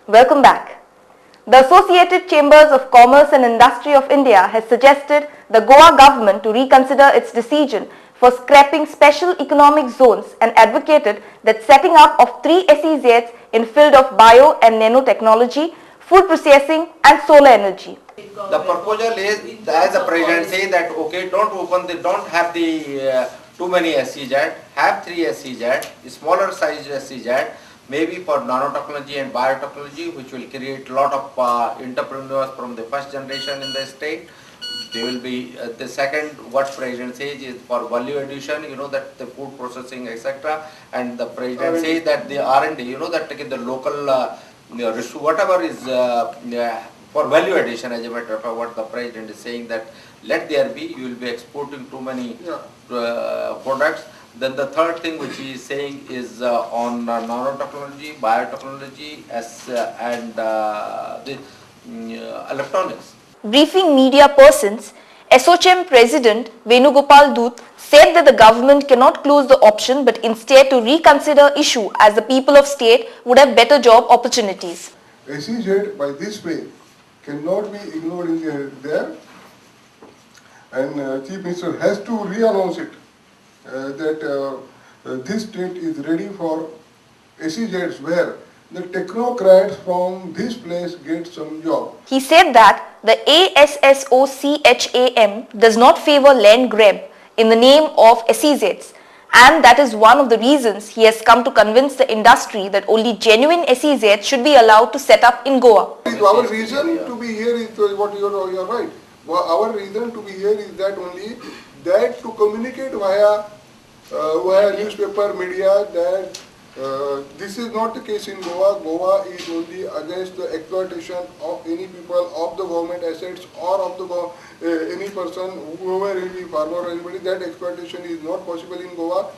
Welcome back. The Associated Chambers of Commerce and Industry of India has suggested the Goa government to reconsider its decision for scrapping special economic zones and advocated that setting up of 3 SEZs in field of bio and nanotechnology, food processing and solar energy. The proposal is, as the president says, that okay, don't have the too many SEZ, have 3 SEZ, smaller size SEZ, maybe for nanotechnology and biotechnology, which will create a lot of entrepreneurs from the first generation in the state. They will be the second, what president says is for value addition, that the food processing, etc. And the president says that the R&D, that the local whatever is for value addition, as a matter of fact, what the president is saying, that let there be, you will be exporting too many products. Then the third thing which he is saying is on nanotechnology, biotechnology and the electronics. Briefing media persons, ASSOCHAM President Venugopal Dutt said that the government cannot close the option but instead to reconsider issue as the people of state would have better job opportunities. SEZ by this way cannot be ignored in there, and Chief Minister has to re-announce it that this state is ready for SEZs where the technocrats from this place get some job. He said that the ASSOCHAM does not favor land grab in the name of SEZs, and that is one of the reasons he has come to convince the industry that only genuine SEZs should be allowed to set up in Goa. Our reason to be here is what you are right. Our reason to be here is that only that to communicate via newspaper, media, that this is not the case in Goa. Goa is only against the exploitation of any people, of the government assets or of the any person, whoever it be, farmer or anybody. That exploitation is not possible in Goa.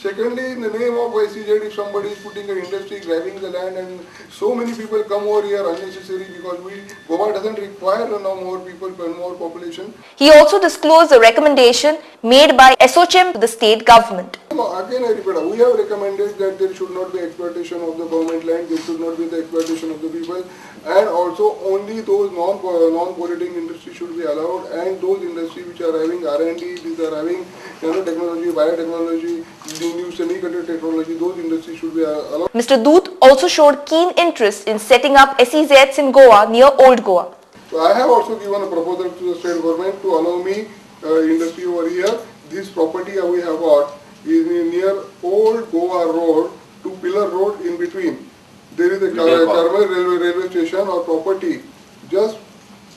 Secondly, in the name of SEZ, if somebody is putting an industry, grabbing the land, and so many people come over here unnecessary because Goa doesn't require no more people and more population. He also disclosed a recommendation made by ASSOCHAM to the state government. Again, I repeat, we have recommended that there should not be exploitation of the government land, there should not be the exploitation of the people, and also only those non-polluting industries should be allowed, and those industries which are having R&D, which are having nanotechnology, biotechnology, new semiconductor technology, those industries should be allowed. Mr. Dutt also showed keen interest in setting up SEZs in Goa near Old Goa. So I have also given a proposal to the state government to allow me industry over here. This property we have got is near Old Goa Road to Pillar Road in between. There is a Carmel railway station or property just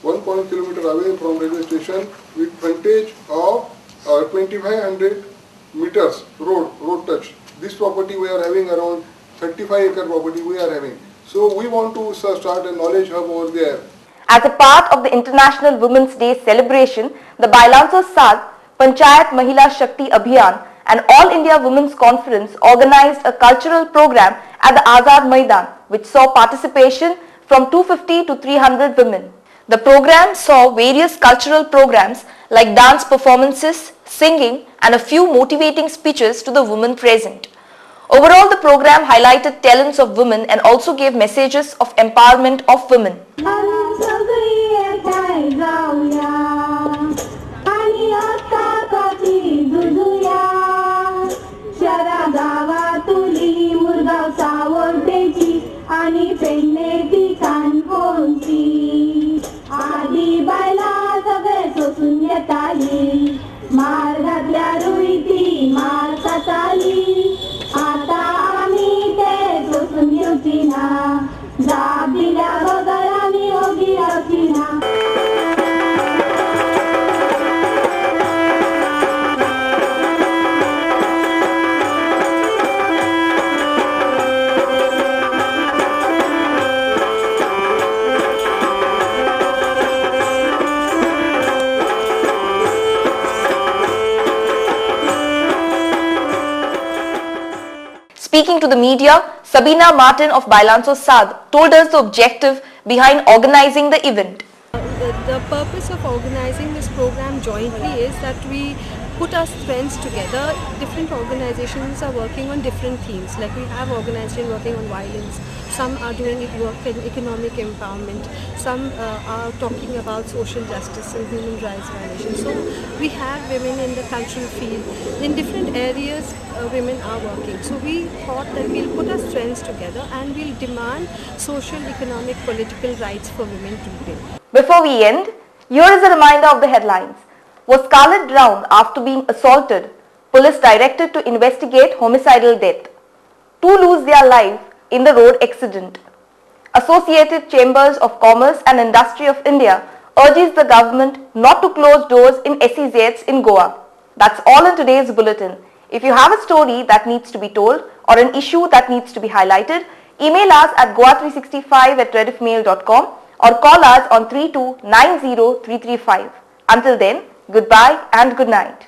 1 kilometer away from railway station with frontage of 2500 meters road touch. This property we are having around 35-acre property we are having. So we want to start a knowledge hub over there. As a part of the International Women's Day celebration, the Bailanso Sad, Panchayat Mahila Shakti Abhiyan and All India Women's Conference organized a cultural program at the Azad Maidan, which saw participation from 250 to 300 women. The program saw various cultural programs like dance performances, singing and a few motivating speeches to the women present. Overall, the program highlighted talents of women and also gave messages of empowerment of women. मार्गातल्या रुईती मार्का चाली आता आम्ही ते सोसून घेऊची ना जाब दिल्या बगर आम्ही ओगी रावची ना. Speaking to the media, Sabina Martin of Bailanso Sad told us the objective behind organizing the event. the purpose of organizing this program jointly is that we put our strengths together. Different organizations are working on different themes. Like we have organizations working on violence, some are doing work in economic empowerment, some are talking about social justice and human rights violations. So we have women in the cultural field. In different areas, women are working. So we thought that we'll put our strengths together and we'll demand social, economic, political rights for women to win. Before we end, here is a reminder of the headlines. Was Scarlett drowned after being assaulted? Police directed to investigate homicidal death. 2 lose their life in the road accident. Associated Chambers of Commerce and Industry of India urges the government not to close doors in SEZs in Goa. That's all in today's bulletin. If you have a story that needs to be told or an issue that needs to be highlighted, email us at goa365@rediffmail.com or call us on 3290 335. Until then, goodbye and good night.